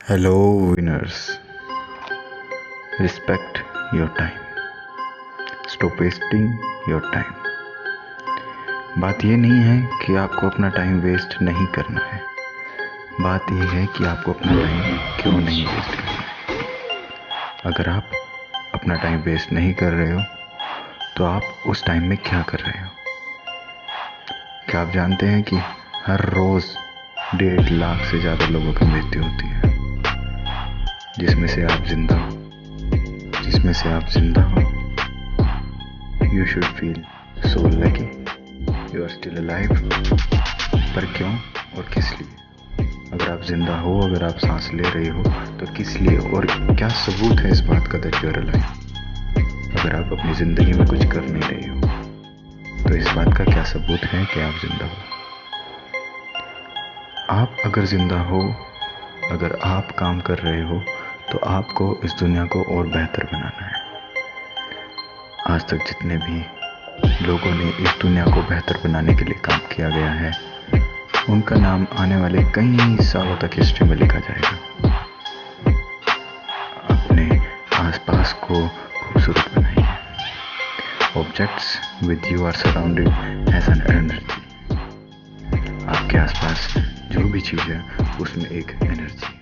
Hello, winners. Respect your time. Stop wasting your time. बात ये नहीं है कि आपको अपना टाइम वेस्ट नहीं करना है। बात ये है कि आपको अपना टाइम क्यों नहीं वेस्ट करना है। अगर आप अपना टाइम वेस्ट नहीं कर रहे हो तो आप उस टाइम में क्या कर रहे हो? क्या आप जानते हैं कि हर रोज़ 1.5 लाख से ज़्यादा लोगों की मृत्यु होती है, जिसमें से आप जिंदा हो। You should feel so lucky you are still alive. पर क्यों और किस लिए? अगर आप जिंदा हो, अगर आप सांस ले रहे हो तो किस लिए और क्या सबूत है इस बात का दैट यू आर अलाइव? अगर आप अपनी ज़िंदगी में कुछ कर नहीं रहे हो तो इस बात का क्या सबूत है कि आप जिंदा हो? आप अगर जिंदा हो, अगर आप काम कर रहे हो तो आपको इस दुनिया को और बेहतर बनाना है। आज तक जितने भी लोगों ने इस दुनिया को बेहतर बनाने के लिए काम किया गया है, उनका नाम आने वाले कई सालों तक हिस्ट्री में लिखा जाएगा। अपने आसपास को खूबसूरत बनाइए। Objects with you are surrounded as an energy. आपके आसपास जो भी चीज़ है उसमें एक एनर्जी है।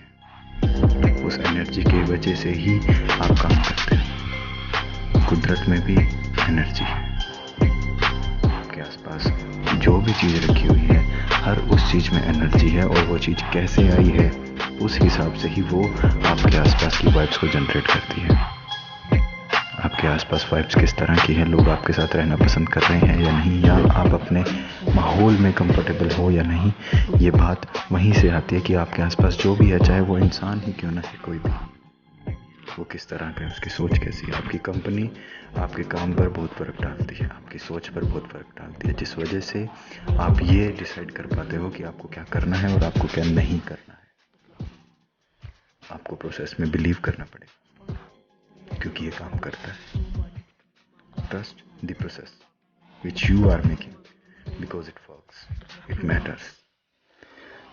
उस एनर्जी की वजह से ही आप काम करते हैं। कुदरत में भी एनर्जी है। आपके आसपास जो भी चीज़ रखी हुई है, हर उस चीज़ में एनर्जी है, और वो चीज़ कैसे आई है उस हिसाब से ही वो आपके आसपास की वाइब्स को जनरेट करती है। आपके आसपास वाइब्स किस तरह की है, लोग आपके साथ रहना पसंद कर रहे हैं या नहीं, या आप अपने माहौल में कंफर्टेबल हो या नहीं, ये बात वहीं से आती है कि आपके आसपास जो भी है, चाहे वो इंसान ही क्यों ना है, कोई भी, वो किस तरह का है, उसकी सोच कैसी है। आपकी कंपनी आपके काम पर बहुत फ़र्क डालती है, आपकी सोच पर बहुत फ़र्क डालती है, जिस वजह से आप ये डिसाइड कर पाते हो कि आपको क्या करना है और आपको क्या नहीं करना है। आपको प्रोसेस में बिलीव करना पड़ेगा, क्योंकि ये काम करता है। Trust the process which you are making because it works, it matters.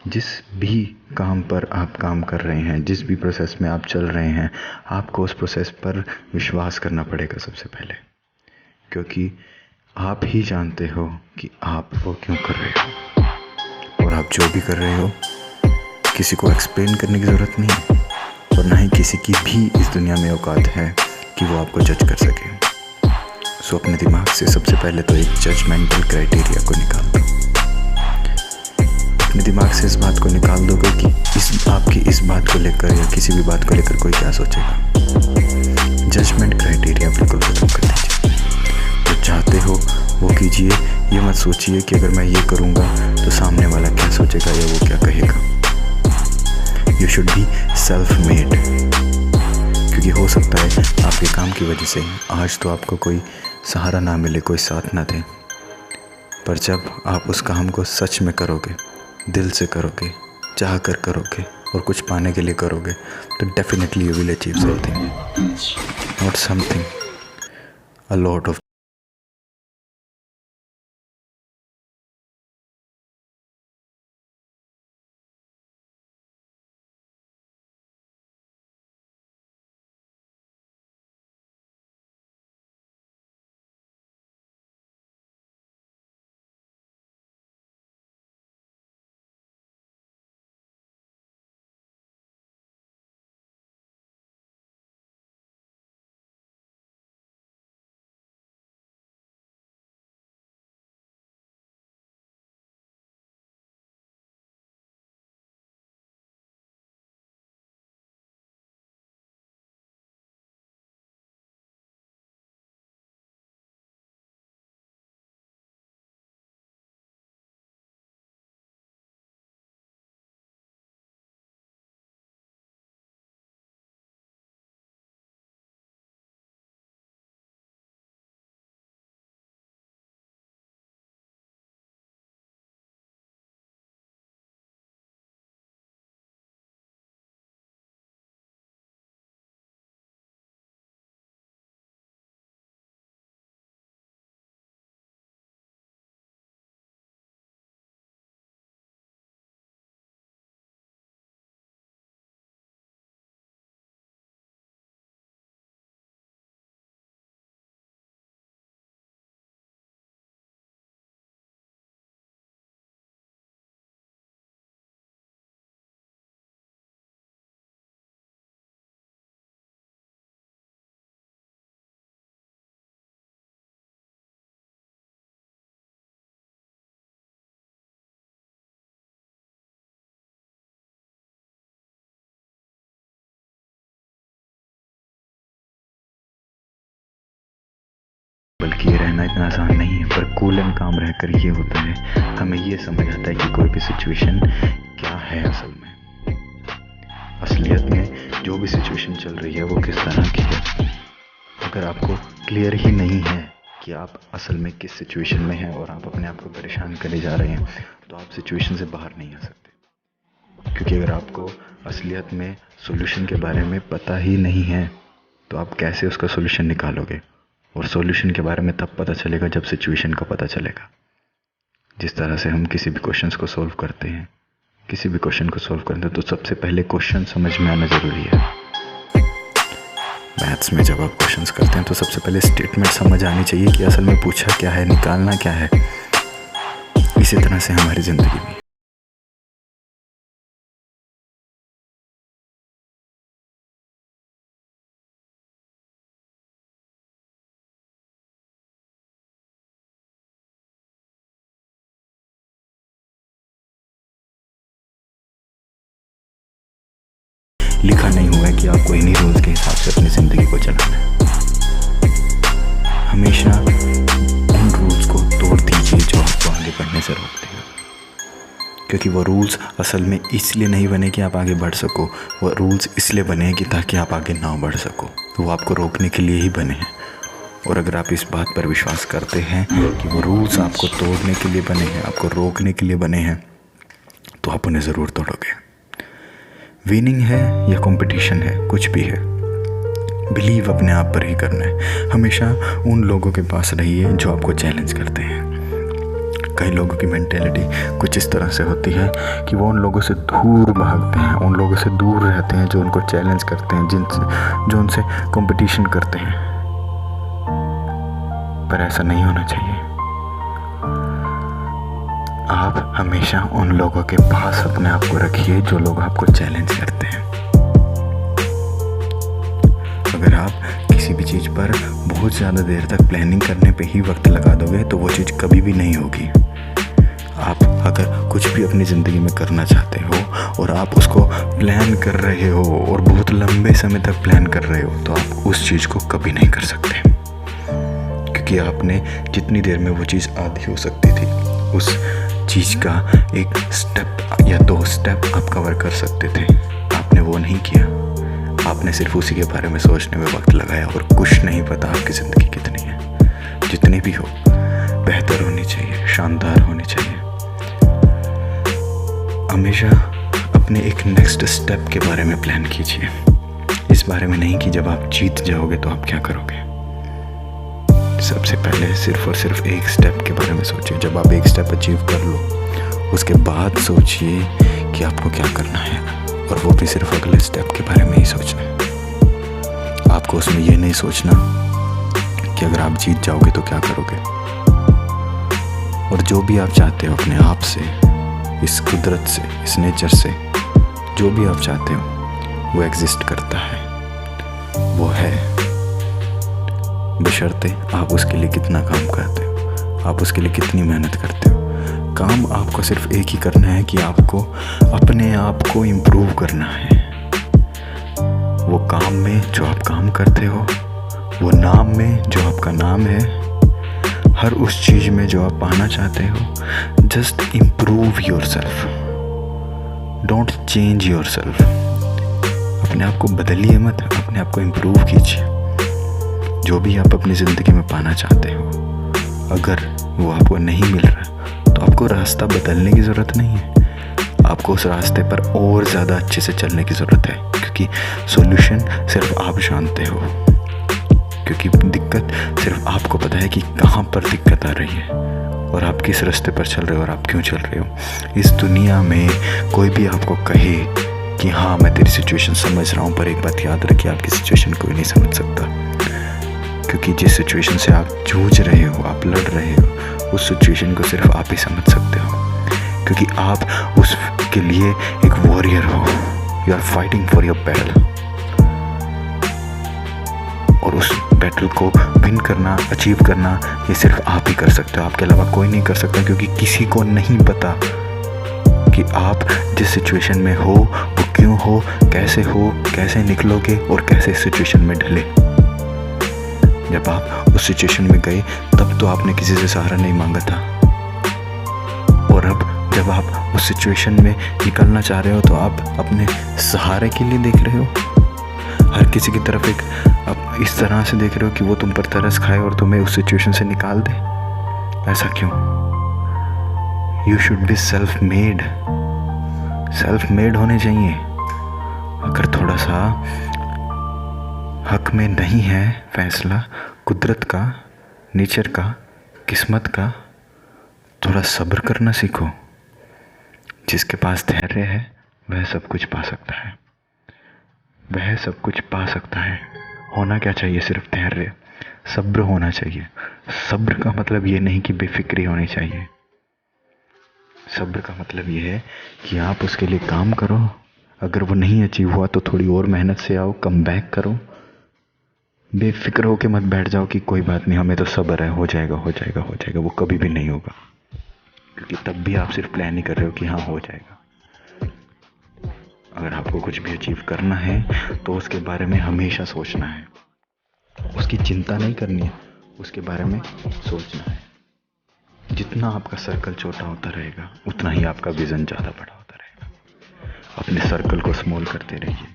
जिस भी काम पर आप काम कर रहे हैं, जिस भी प्रोसेस में आप चल रहे हैं, आपको उस प्रोसेस पर विश्वास करना पड़ेगा सबसे पहले, क्योंकि आप ही जानते हो कि आप वो क्यों कर रहे हो। और आप जो भी कर रहे हो, किसी को एक्सप्लेन करने की ज़रूरत नहीं है, और ना ही किसी की भी इस दुनिया में औकात है कि वो आपको जज कर सके। सो अपने दिमाग से सबसे पहले तो एक जजमेंटल क्राइटेरिया को निकाल दो। अपने दिमाग से इस बात को निकाल दोगे कि आपकी इस बात को लेकर या किसी भी बात को लेकर कोई क्या सोचेगा। जजमेंट क्राइटेरिया बिल्कुल खत्म कर दीजिए। जो चाहते हो वो कीजिए। ये मत सोचिए कि अगर मैं ये करूँगा तो सामने वाला क्या सोचेगा या वो क्या कहेगा। You should be self made, क्योंकि हो सकता है आपके काम की वजह से आज तो आपको कोई सहारा ना मिले, कोई साथ ना दे, पर जब आप उस काम को सच में करोगे, दिल से करोगे, चाह कर करोगे और कुछ पाने के लिए करोगे, तो definitely you will achieve something, not something, a lot of होना इतना आसान नहीं है, पर कूल एंड काम रहकर ये होता है, हमें ये समझ आता है कि कोई भी सिचुएशन क्या है असल में। असलियत में जो भी सिचुएशन चल रही है वो किस तरह की है। अगर आपको क्लियर ही नहीं है कि आप असल में किस सिचुएशन में हैं और आप अपने आप को परेशान करे जा रहे हैं, तो आप सिचुएशन से बाहर नहीं आ सकते। क्योंकि अगर आपको असलियत में सॉल्यूशन के बारे में पता ही नहीं है, तो आप कैसे उसका सॉल्यूशन निकालोगे। और सॉल्यूशन के बारे में तब पता चलेगा जब सिचुएशन का पता चलेगा। जिस तरह से हम किसी भी क्वेश्चंस को सॉल्व करते हैं, किसी भी क्वेश्चन को सॉल्व करते हैं, तो सबसे पहले क्वेश्चन समझ में आना ज़रूरी है। मैथ्स में जब आप क्वेश्चंस करते हैं तो सबसे पहले स्टेटमेंट समझ आनी चाहिए कि असल में पूछा क्या है, निकालना क्या है। इसी तरह से हमारी ज़िंदगी में लिखा नहीं हुआ है कि आपको इन्हीं रूल्स के हिसाब से अपनी ज़िंदगी को चलाना है। हमेशा उन रूल्स को तोड़ दीजिए जो आपको आगे बढ़ने से रोकते हैं, क्योंकि वो रूल्स असल में इसलिए नहीं बने कि आप आगे बढ़ सको। वो रूल्स इसलिए बने हैं कि ताकि आप आगे ना बढ़ सको। वो आपको रोकने के लिए ही बने हैं। और अगर आप इस बात पर विश्वास करते हैं कि वो रूल्स आपको तोड़ने के लिए बने हैं, आपको रोकने के लिए बने हैं, तो आप उन्हें ज़रूर तोड़ोगे। विनिंग है या कंपटीशन है, कुछ भी है, बिलीव अपने आप पर ही करना है। हमेशा उन लोगों के पास रहिए जो आपको चैलेंज करते हैं। कई लोगों की मेंटेलिटी कुछ इस तरह से होती है कि वो उन लोगों से दूर भागते हैं, उन लोगों से दूर रहते हैं जो उनको चैलेंज करते हैं, जो उनसे कंपटीशन करते हैं। पर ऐसा नहीं होना चाहिए। आप हमेशा उन लोगों के पास अपने आप को रखिए जो लोग आपको चैलेंज करते हैं। अगर आप किसी भी चीज़ पर बहुत ज़्यादा देर तक प्लानिंग करने पे ही वक्त लगा दोगे तो वो चीज़ कभी भी नहीं होगी। आप अगर कुछ भी अपनी ज़िंदगी में करना चाहते हो और आप उसको प्लान कर रहे हो और बहुत लंबे समय तक प्लान कर रहे हो, तो आप उस चीज़ को कभी नहीं कर सकते। क्योंकि आपने जितनी देर में वो चीज़ आधी हो सकती थी, उस चीज़ का एक स्टेप या 2 स्टेप आप कवर कर सकते थे, आपने वो नहीं किया। आपने सिर्फ उसी के बारे में सोचने में वक्त लगाया और कुछ नहीं पता आपकी ज़िंदगी कितनी है। जितनी भी हो, बेहतर होनी चाहिए, शानदार होनी चाहिए। हमेशा अपने एक नेक्स्ट स्टेप के बारे में प्लान कीजिए। इस बारे में नहीं कि जब आप जीत जाओगे तो आप क्या करोगे। सबसे पहले सिर्फ और सिर्फ एक स्टेप के बारे में सोचिए। जब आप एक स्टेप अचीव कर लो, उसके बाद सोचिए कि आपको क्या करना है, और वो भी सिर्फ अगले स्टेप के बारे में ही सोचना है। आपको उसमें ये नहीं सोचना कि अगर आप जीत जाओगे तो क्या करोगे। और जो भी आप चाहते हो अपने आप से, इस कुदरत से, इस नेचर से, जो भी आप चाहते हो वो एग्जिस्ट करता है, वो है, बशर्ते आप उसके लिए कितना काम करते हो, आप उसके लिए कितनी मेहनत करते हो। काम आपको सिर्फ एक ही करना है कि आपको अपने आप को इम्प्रूव करना है। वो काम में जो आप काम करते हो, वो नाम में जो आपका नाम है, हर उस चीज़ में जो आप पाना चाहते हो, just improve your self, don't change your self. अपने आप को बदलिए मत, अपने आप को इम्प्रूव कीजिए। जो भी आप अपनी ज़िंदगी में पाना चाहते हो, अगर वो आपको नहीं मिल रहा तो आपको रास्ता बदलने की ज़रूरत नहीं है। आपको उस रास्ते पर और ज़्यादा अच्छे से चलने की ज़रूरत है, क्योंकि सॉल्यूशन सिर्फ आप जानते हो। क्योंकि दिक्कत सिर्फ आपको पता है कि कहाँ पर दिक्कत आ रही है और आप किस रास्ते पर चल रहे हो और आप क्यों चल रहे हो। इस दुनिया में कोई भी आपको कहे कि हाँ मैं तेरी सिचुएशन समझ रहा हूँ, पर एक बात याद रखिए, आपकी सिचुएशन कोई नहीं समझ सकता। क्योंकि जिस सिचुएशन से आप जूझ रहे हो, आप लड़ रहे हो, उस सिचुएशन को सिर्फ आप ही समझ सकते हो। क्योंकि आप उसके लिए एक वॉरियर हो, you are fighting for your battle. और उस बैटल को विन करना, अचीव करना, ये सिर्फ आप ही कर सकते हो, आपके अलावा कोई नहीं कर सकता। क्योंकि किसी को नहीं पता कि आप जिस सिचुएशन में हो वो क्यों हो, कैसे निकलोगे और कैसे इस सिचुएशन में ढले। जब आप उस सिचुएशन में गए तब तो आपने किसी से सहारा नहीं मांगा था, और अब जब आप उस सिचुएशन में निकलना चाह रहे हो तो आप अपने सहारे के लिए देख रहे हो, हर किसी की तरफ एक अब इस तरह से देख रहे हो कि वो तुम पर तरस खाए और तुम्हें उस सिचुएशन से निकाल दे। ऐसा क्यों? You should be self made होने चाहिए। अगर थोड़ा सा हक में नहीं है फैसला कुदरत का, नेचर का, किस्मत का, थोड़ा सब्र करना सीखो। जिसके पास धैर्य है वह सब कुछ पा सकता है, वह सब कुछ पा सकता है। होना क्या चाहिए? सिर्फ धैर्य, सब्र होना चाहिए। सब्र का मतलब ये नहीं कि बेफिक्री होनी चाहिए। सब्र का मतलब ये है कि आप उसके लिए काम करो, अगर वो नहीं अचीव हुआ तो थोड़ी और मेहनत से आओ, कम बैक करो। बेफिक्र होके मत बैठ जाओ कि कोई बात नहीं, हमें तो सब्र है, हो जाएगा हो जाएगा हो जाएगा। वो कभी भी नहीं होगा, क्योंकि तब भी आप सिर्फ प्लान ही कर रहे हो कि हाँ हो जाएगा। अगर आपको कुछ भी अचीव करना है तो उसके बारे में हमेशा सोचना है, उसकी चिंता नहीं करनी है, उसके बारे में सोचना है। जितना आपका सर्कल छोटा होता रहेगा उतना ही आपका विजन ज़्यादा बड़ा होता रहेगा। अपने सर्कल को स्मॉल करते रहिए,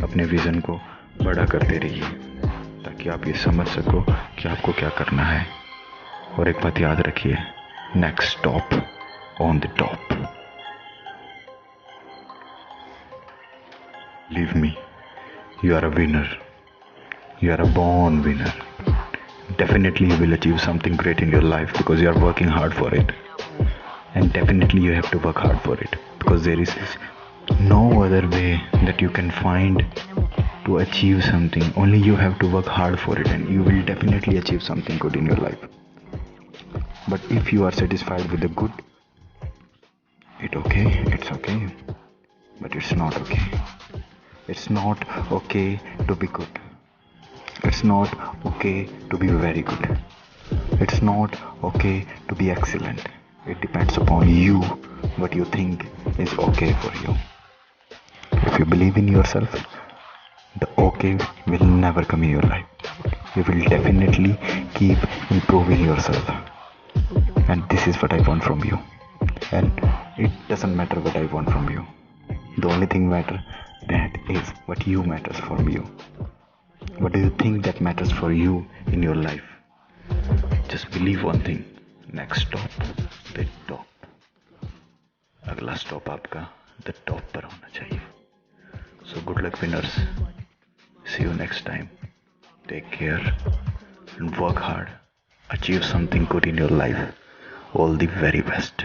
अपने विजन को बड़ा करते रहिए, ताकि आप ये समझ सको कि आपको क्या करना है। और एक बात याद रखिए, next stop on the top. Believe me, you are a winner. You are a born winner. Definitely you will achieve something great in your life because you are working hard for it. And definitely you have to work hard for it, because there is no other way that you can find to achieve something. Only you have to work hard for it, and you will definitely achieve something good in your life. But if you are satisfied with the good, it's okay. But it's not okay. It's not okay to be good. It's not okay to be very good. It's not okay to be excellent. It depends upon you, what you think is okay for you. If you believe in yourself, the okay will never come in your life. You will definitely keep improving yourself. And this is what I want from you. And it doesn't matter what I want from you. The only thing matter that is what you matters from you. What do you think that matters for you in your life? Just believe one thing. Next stop, the top. अगला stop आपका the top पर होना चाहिए. So good luck winners. See you next time. Take care and work hard. Achieve something good in your life. All the very best.